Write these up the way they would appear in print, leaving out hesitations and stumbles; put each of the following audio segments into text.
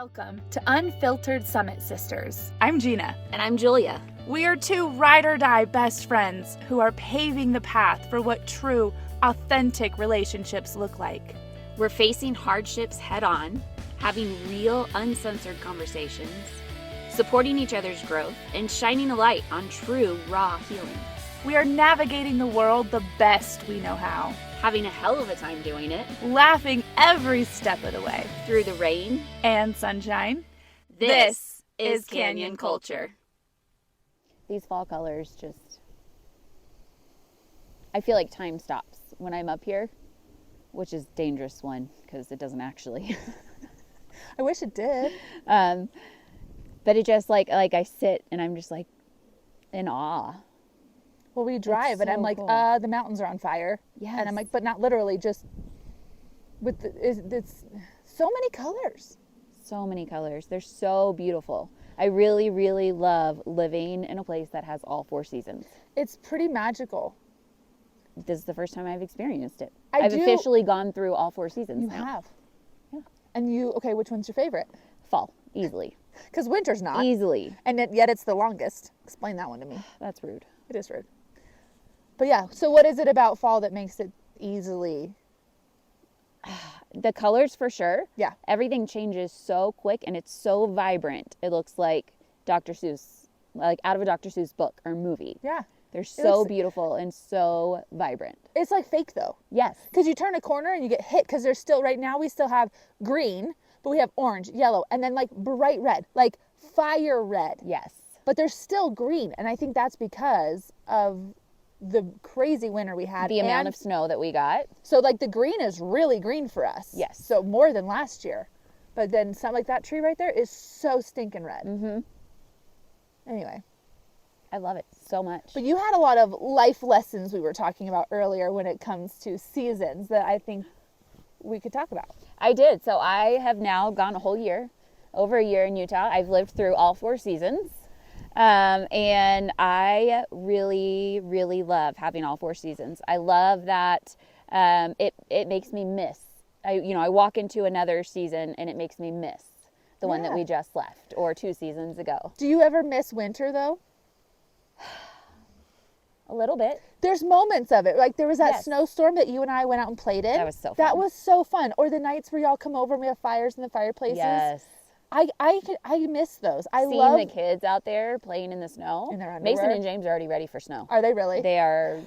Welcome to Unfiltered Summit Sisters. I'm Gina. And I'm Julia. We are two ride-or-die best friends who are paving the path for what true, authentic relationships look like. We're facing hardships head-on, having real, uncensored conversations, supporting each other's growth, and shining a light on true, raw healing. We are navigating the world the best we know how, Having a hell of a time doing it. laughing every step of the way, Through the rain and sunshine. This is Canyon Culture. These fall colors just, I feel like time stops when I'm up here, which is a dangerous one because it doesn't actually. I wish it did. But it just like I sit and I'm just like in awe. Well, we drive and so I'm like, cool. the mountains are on fire. Yes. And I'm like, but not literally, just with it's so many colors. So many colors. They're so beautiful. I really, really love living in a place that has all four seasons. It's pretty magical. This is the first time I've experienced it. I I've do- officially gone through all four seasons You now. have. Yeah. And okay, which one's your favorite? Fall, easily. Because winter's not. Easily. And yet it's the longest. Explain that one to me. That's rude. It is rude. But yeah, so what is it about fall that makes it easily? The colors for sure. Yeah. Everything changes so quick and it's so vibrant. It looks like Dr. Seuss, like out of a Dr. Seuss book or movie. Yeah. They're so looks- beautiful and so vibrant. It's like fake though. Yes. Because you turn a corner and you get hit because there's still, right now we still have green, but we have orange, yellow, and then like bright red, like fire red. Yes. But there's still green. And I think that's because of the crazy winter we had. The amount and of snow that we got. so like the green is really green for us. Yes. So more than last year. But then something like that tree right there is so stinking red. Mm-hmm. Anyway. I love it so much. But you had a lot of life lessons we were talking about earlier when it comes to seasons that I think we could talk about. I did. So I have now gone a whole year, over a year in Utah. I've lived through all four seasons. And I really, really love having all four seasons. I love that it makes me miss. I walk into another season and it makes me miss the one that Yeah. we just left or 2 seasons ago. Do you ever miss winter though? A little bit. There's moments of it. Like there was that Yes. snowstorm that you and I went out and played in. That was so That fun. was so fun. Or the nights where y'all come over and we have fires in the fireplaces. Yes. I miss those. I Seeing love. the kids out there playing in the snow. In their Mason underwear. and James are already ready for snow. Are they really? They are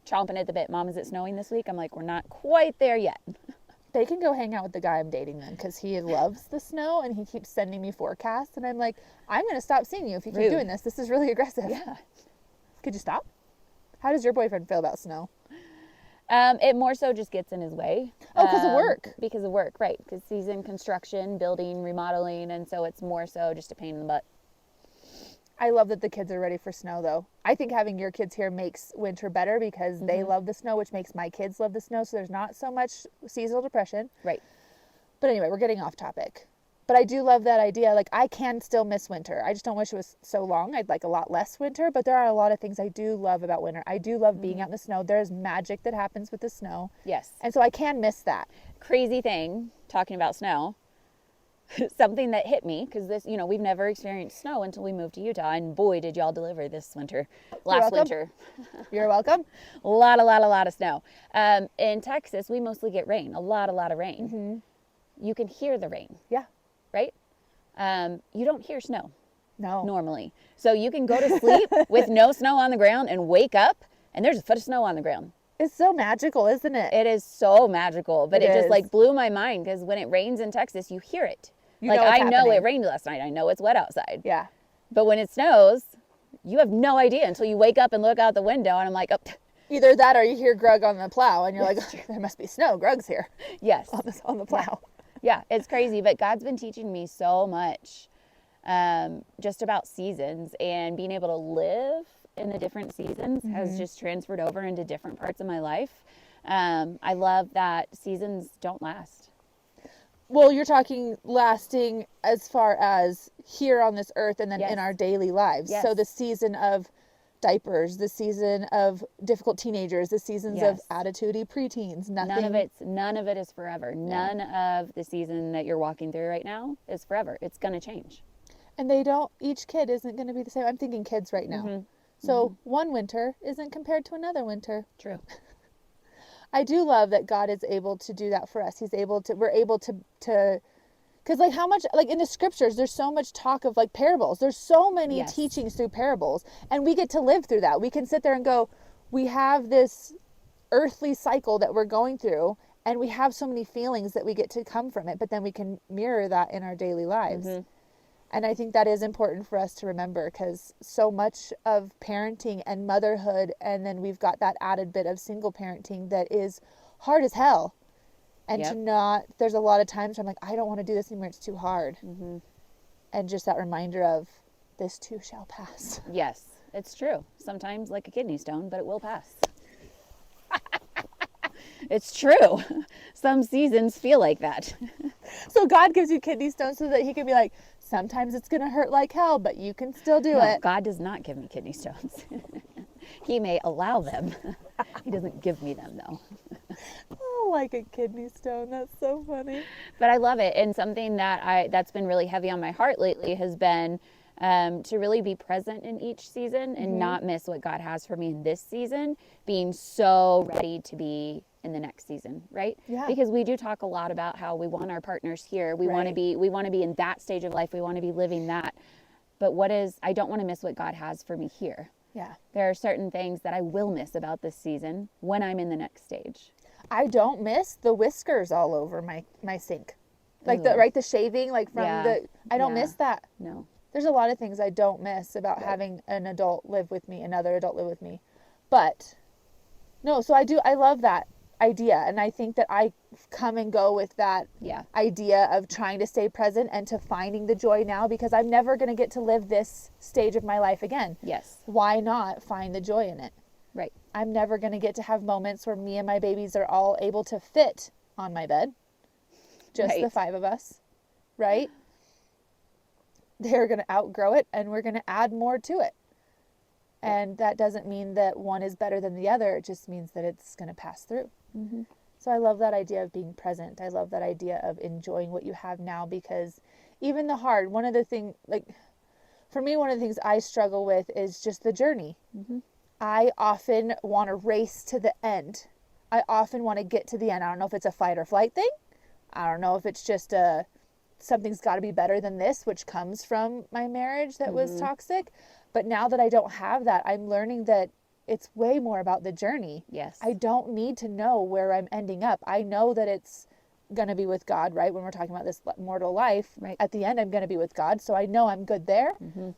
chomping at the bit. Mom, is it snowing this week? I'm like, we're not quite there yet. They can go hang out with the guy I'm dating then because he loves the snow and he keeps sending me forecasts and I'm like, I'm gonna stop seeing you if you keep Rude. doing this. This is really aggressive. Yeah. Could you stop? How does your boyfriend feel about snow? It more so just gets in his way. Oh, 'cause of work. Because of work, right. Because he's in construction, building, remodeling, and so it's more so just a pain in the butt. I love that the kids are ready for snow though. I think having your kids here makes winter better because they love the snow, which makes my kids love the snow. So there's not so much seasonal depression. Right. But anyway, we're getting off topic. But I do love that idea. Like I can still miss winter. I just don't wish it was so long. I'd like a lot less winter, but there are a lot of things I do love about winter. I do love being out in the snow. There's magic that happens with the snow. Yes. And so I can miss that. Crazy thing, talking about snow, something that hit me, because this, we've never experienced snow until we moved to Utah, and boy, did y'all deliver this winter. Last welcome. winter. You're welcome. A lot of snow. In Texas, we mostly get rain, a lot of rain. Mm-hmm. You can hear the rain, Yeah. right? You don't hear snow No. normally. So you can go to sleep with no snow on the ground and wake up and there's a foot of snow on the ground. It's so magical, isn't it? It is so magical, but It it just is. like blew my mind because when it rains in Texas, you hear it. You like know it's I know happening. it rained last night. I know it's wet outside. Yeah. But when it snows, you have no idea until you wake up and look out the window and I'm like, oh, Either that or you hear Grug on the plow and you're like, there must be snow. Grug's here yes. on the plow. Yeah, it's crazy, but God's been teaching me so much just about seasons, and being able to live in the different seasons has just transferred over into different parts of my life. I love that seasons don't last. Well, you're talking lasting as far as here on this earth and then Yes. in our daily lives. Yes. So the season of diapers, the season of difficult teenagers, the seasons of Yes. attitudey preteens. None of it is forever. None of the season that you're walking through right now is forever. It's going to change. And each kid isn't going to be the same. I'm thinking kids right now. So one winter isn't compared to another winter. True. I do love that God is able to do that for us. We're able to because like how much, like in the scriptures, there's so much talk of like parables. There's so many Yes. teachings through parables, and we get to live through that. We can sit there and go, we have this earthly cycle that we're going through, and we have so many feelings that we get to come from it, but then we can mirror that in our daily lives. And I think that is important for us to remember, because so much of parenting and motherhood, and then we've got that added bit of single parenting that is hard as hell. And Yep. there's a lot of times where I'm like, I don't want to do this anymore. It's too hard. And just that reminder of this too shall pass. Yes, it's true. Sometimes like a kidney stone, but it will pass. It's true. Some seasons feel like that. So God gives you kidney stones so that he can be like, sometimes it's going to hurt like hell, but you can still do No, it. God does not give me kidney stones. He may allow them. He doesn't give me them though. Oh, like a kidney stone. That's so funny. But I love it. And something that's been really heavy on my heart lately has been to really be present in each season and not miss what God has for me in this season, being so ready to be in the next season, right? Yeah. Because we do talk a lot about how we want our partners here. We want to be in that stage of life. We want to be living that. But I don't want to miss what God has for me here. Yeah. There are certain things that I will miss about this season when I'm in the next stage. I don't miss the whiskers all over my sink. Like Ooh. the shaving, like from Yeah. I don't Yeah. miss that. No. There's a lot of things I don't miss about having an adult live with me, another adult live with me. But no, so I love that idea. And I think that I come and go with that Yeah. idea of trying to stay present and to finding the joy now, because I'm never going to get to live this stage of my life again. Yes. Why not find the joy in it? Right. I'm never going to get to have moments where me and my babies are all able to fit on my bed. Just the Right. 5 of us, right? They're going to outgrow it, and we're going to add more to it. And that doesn't mean that one is better than the other. It just means that it's going to pass through. So I love that idea of being present. I love that idea of enjoying what you have now, because even the hard, one of the things, like for me, one of the things I struggle with is just the journey. I often want to race to the end. I often want to get to the end. I don't know if it's a fight or flight thing. I don't know if it's just something's got to be better than this, which comes from my marriage that was toxic. But now that I don't have that, I'm learning that it's way more about the journey. Yes. I don't need to know where I'm ending up. I know that it's going to be with God, right? When we're talking about this mortal life, Right. at the end, I'm going to be with God. So I know I'm good there.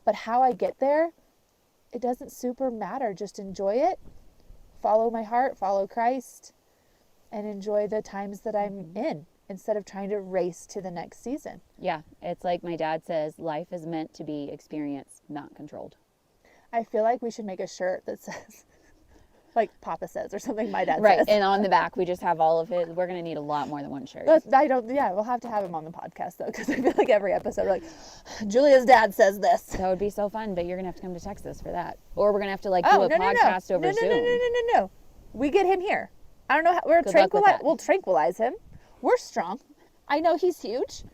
But how I get there, it doesn't super matter. Just enjoy it. Follow my heart, follow Christ, and enjoy the times that I'm in instead of trying to race to the next season. Yeah. It's like my dad says, life is meant to be experienced, not controlled. I feel like we should make a shirt that says, like Papa says, or something my dad Right. says. And on the back, we just have all of it. We're going to need a lot more than one shirt. We'll have to have him on the podcast though, because I feel like every episode we're like, Julia's dad says this. That would be so fun, but you're going to have to come to Texas for that. Or we're going to have to do a podcast over Zoom. No. We get him here. I don't know how Good luck with that. we'll tranquilize him. We're strong. I know he's huge.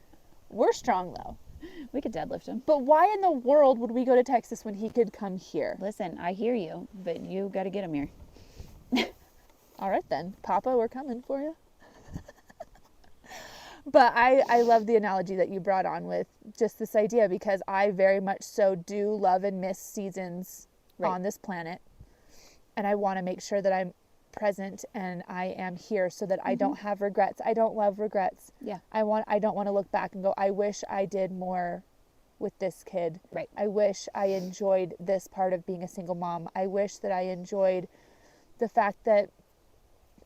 We're strong though. We could deadlift him. But why in the world would we go to Texas when he could come here? Listen, I hear you, but you got to get him here. All right then, Papa, we're coming for you. But I love the analogy that you brought on with just this idea, because I very much so do love and miss seasons Right. on this planet. And I want to make sure that I'm present and I am here so that I don't have regrets. I don't love regrets. Yeah. I don't want to look back and go, I wish I did more with this kid. Right. I wish I enjoyed this part of being a single mom. I wish that I enjoyed the fact that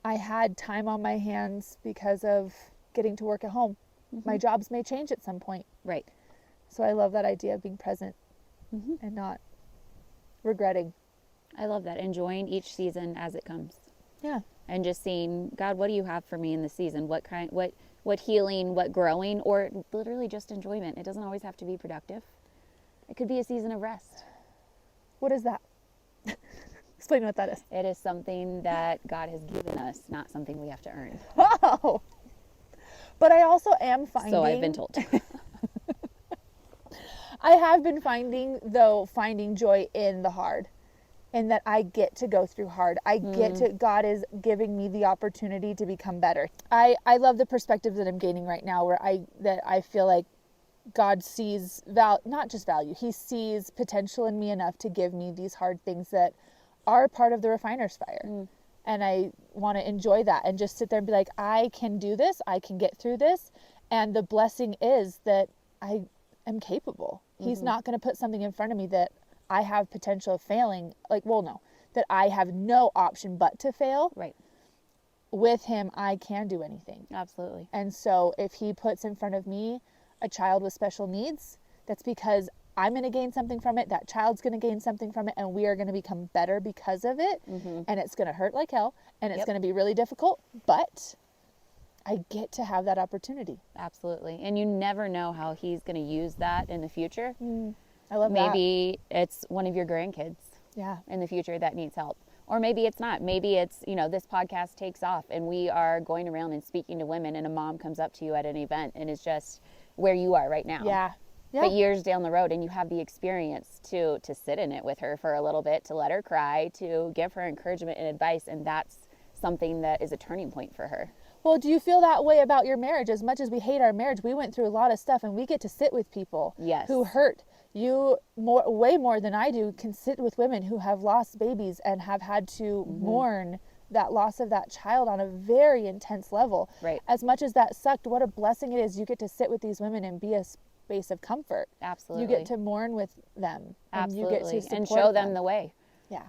I had time on my hands because of getting to work at home. My jobs may change at some point. Right. So I love that idea of being present and not regretting. I love that. Enjoying each season as it comes. Yeah. And just seeing, God, what do you have for me in this season? What healing, what growing, or literally just enjoyment. It doesn't always have to be productive. It could be a season of rest. What is that? Explain what that is. It is something that God has given us, not something we have to earn. Oh. But I also am finding. So I've been told. I have been finding joy in the hard, and that I get to go through hard. I get to, God is giving me the opportunity to become better. I love the perspective that I'm gaining right now, where I feel like God sees not just value, he sees potential in me enough to give me these hard things that are part of the refiner's fire. And I want to enjoy that and just sit there and be like, I can do this. I can get through this. And the blessing is that I am capable. He's not going to put something in front of me that I have potential of failing. That I have no option but to fail. Right. With him, I can do anything. Absolutely. And so if he puts in front of me a child with special needs, that's because I'm going to gain something from it. That child's going to gain something from it, and we are going to become better because of it. And it's going to hurt like hell, and it's going to be really difficult, but I get to have that opportunity. Absolutely. And you never know how he's going to use that in the future. I love that. Maybe it's one of your grandkids Yeah. in the future that needs help. Or maybe it's not. Maybe it's, this podcast takes off and we are going around and speaking to women, and a mom comes up to you at an event and is just where you are right now. Yeah. But years down the road, and you have the experience to sit in it with her for a little bit, to let her cry, to give her encouragement and advice, and that's something that is a turning point for her. Well, do you feel that way about your marriage? As much as we hate our marriage, we went through a lot of stuff, and we get to sit with people who hurt. You way more than I do can sit with women who have lost babies and have had to mourn that loss of that child on a very intense level. Right. As much as that sucked, what a blessing it is. You get to sit with these women and be a space of comfort. Absolutely. You get to mourn with them. Absolutely. And you get to support and show them the way. Yeah.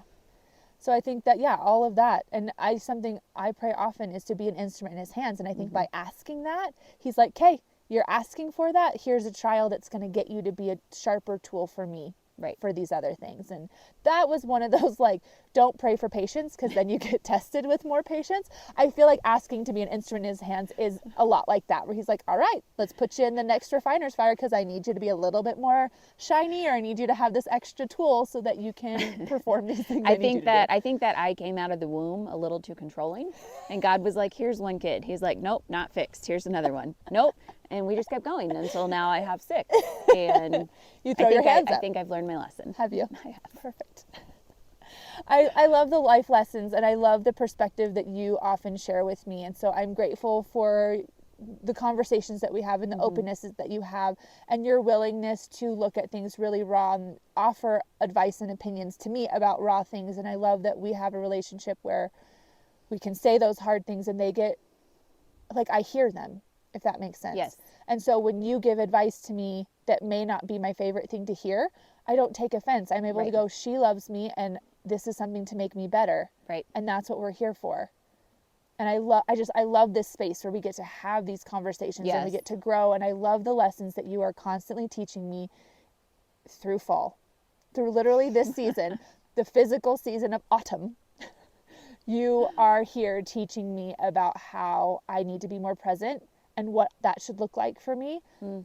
So I think that, all of that. And something I pray often is to be an instrument in his hands. And I think by asking that, he's like, okay, you're asking for that. Here's a trial that's going to get you to be a sharper tool for me. Right. For these other things. And that was one of those, don't pray for patience, because then you get tested with more patience. I feel like asking to be an instrument in his hands is a lot like that, where he's like, all right, let's put you in the next refiner's fire, because I need you to be a little bit more shiny, or I need you to have this extra tool so that you can perform these things. I think that I came out of the womb a little too controlling, and God was like, here's one kid. He's like, nope, not fixed. Here's another one. Nope. And we just kept going until now I have 6. And you throw your hands up. I think I've learned my lesson. Have you? I have. Perfect. I love the life lessons, and I love the perspective that you often share with me. And so I'm grateful for the conversations that we have and the openness that you have, and your willingness to look at things really raw and offer advice and opinions to me about raw things. And I love that we have a relationship where we can say those hard things and they get, I hear them, if that makes sense. Yes. And so when you give advice to me that may not be my favorite thing to hear, I don't take offense. I'm able to go, she loves me, and this is something to make me better. Right. And that's what we're here for. And I love this space where we get to have these conversations and we get to grow. And I love the lessons that you are constantly teaching me through fall, through literally this season, the physical season of autumn. You are here teaching me about how I need to be more present and what that should look like for me,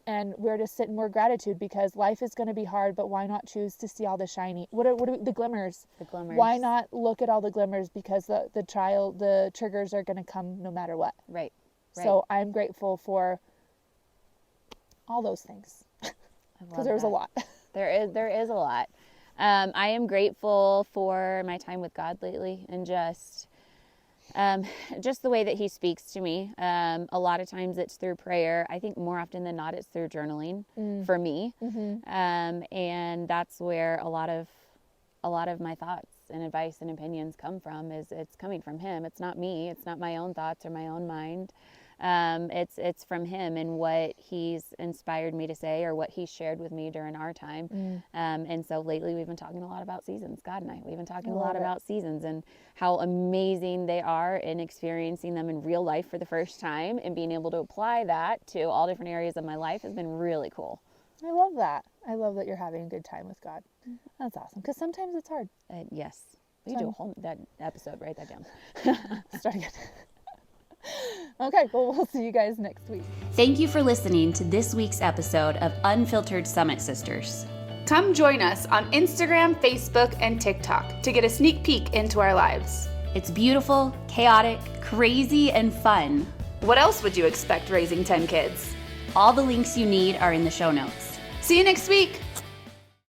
and where to sit in more gratitude, because life is going to be hard, but why not choose to see all the shiny, the glimmers? The glimmers. Why not look at all the glimmers, because the triggers are going to come no matter what. Right. So I'm grateful for all those things, because there was a lot. There is a lot. I am grateful for my time with God lately, and just the way that he speaks to me. A lot of times it's through prayer. I think more often than not it's through journaling for me. And that's where a lot of my thoughts and advice and opinions come from. It's coming from him. It's not me. It's not my own thoughts or my own mind. It's from him and what he's inspired me to say, or what he shared with me during our time. And so lately we've been talking a lot about seasons, God and I. We've been talking a lot about seasons and how amazing they are, and experiencing them in real life for the first time, and being able to apply that to all different areas of my life has been really cool. I love that. I love that you're having a good time with God. That's awesome, because sometimes it's hard. Yes. We do a whole that episode. Write that down. Start again. Okay, well, we'll see you guys next week. Thank you for listening to this week's episode of Unfiltered Summit Sisters. Come join us on Instagram, Facebook, and TikTok to get a sneak peek into our lives. It's beautiful, chaotic, crazy, and fun. What else would you expect raising 10 kids? All the links you need are in the show notes. See you next week.